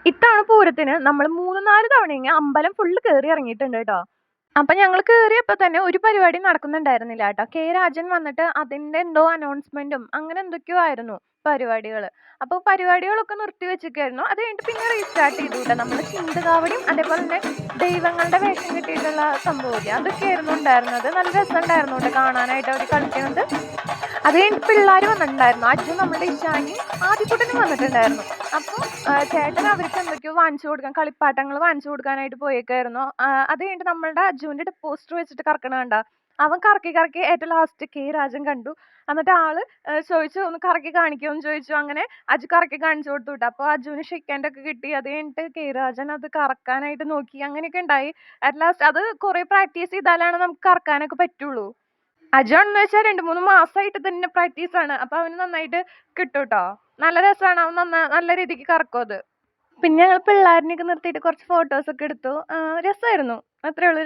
ഇത്തവണ പൂരത്തിന് നമ്മൾ 3, 4 തവണയെങ്കിലും അമ്പലം ഫുള്ള് കേറി ഇറങ്ങിയിട്ടുണ്ട് ട്ടോ. അപ്പൊ ഞങ്ങള് കേറിയപ്പോ തന്നെ ഒരു പരിപാടിയും നടക്കുന്നുണ്ടായിരുന്നില്ല ട്ടോ. കെ. രാജൻ വന്നിട്ട് അതിന്റെ എന്തോ അനൗൺസ്മെന്റും അങ്ങനെ എന്തൊക്കെയോ ആയിരുന്നു പരിപാടികള്. അപ്പൊ പരിപാടികളൊക്കെ നിർത്തി വെച്ചേക്കായിരുന്നു. അത് കഴിഞ്ഞിട്ട് പിന്നെ റീസ്റ്റാർട്ട് ചെയ്തു ട്ടോ. നമ്മള് ചിന്തുകാവടിയും അതേപോലെ തന്നെ ദൈവങ്ങളുടെ വേഷം കെട്ടിയിട്ടുള്ള സംഭവമില്ലേ അതൊക്കെയായിരുന്നു ഉണ്ടായിരുന്നത്. നല്ല രസമുണ്ടായിരുന്നു ട്ടോ കാണാനായിട്ട് അവര് കളിക്കുന്നത്. അത് കഴിഞ്ഞിട്ട് പിള്ളേര് വന്നിട്ടുണ്ടായിരുന്നു. അജുൻ നമ്മുടെ ഇഷാനിയും ആദ്യക്കുട്ടനും വന്നിട്ടുണ്ടായിരുന്നു. അപ്പൊ ചേട്ടൻ അവർക്ക് എന്തൊക്കെയോ വാങ്ങിച്ചു കൊടുക്കാൻ കളിപ്പാട്ടങ്ങൾ വാങ്ങിച്ചു കൊടുക്കാനായിട്ട് പോയേക്കായിരുന്നു. അത് കഴിഞ്ഞിട്ട് നമ്മളുടെ അജുവിന്റെ പോസ്റ്റർ വെച്ചിട്ട് കറക്കണ കണ്ടാ? അവൻ കറക്കി കറക്കി ഏറ്റവും ലാസ്റ്റ് കെ. രാജൻ കണ്ടു. എന്നിട്ട് ആള് ചോദിച്ചു ഒന്ന് കറക്കി കാണിക്കുമോന്ന് ചോദിച്ചു. അങ്ങനെ അജു കറക്കി കാണിച്ചു കൊടുത്തു ട്ടോ. അപ്പൊ അജുവിന് ഷേക്ക് ഹാൻഡ് ഒക്കെ കിട്ടി. അത് കഴിഞ്ഞിട്ട് കെ. രാജൻ അത് കറക്കാനായിട്ട് നോക്കി. അങ്ങനെയൊക്കെ ഉണ്ടായി. അറ്റ് ലാസ്റ്റ് അത് കുറെ പ്രാക്ടീസ് ചെയ്താലാണ് നമുക്ക് കറക്കാനൊക്കെ പറ്റുള്ളൂ. അജു ആണെന്ന് വെച്ചാൽ 2, 3 മാസമായിട്ട് തന്നെ പ്രാക്ടീസ് ആണ്. അപ്പൊ അവന് നന്നായിട്ട് കിട്ടും ട്ടോ. നല്ല രസാണ്. അവൻ നല്ല രീതിക്ക് കറക്കും അത്. പിന്നെ ഞങ്ങൾ പിള്ളാരിനെയൊക്കെ നിർത്തിയിട്ട് കുറച്ച് ഫോട്ടോസ് ഒക്കെ എടുത്തു. രസായിരുന്നു. അത്രേ ഉള്ളൂ.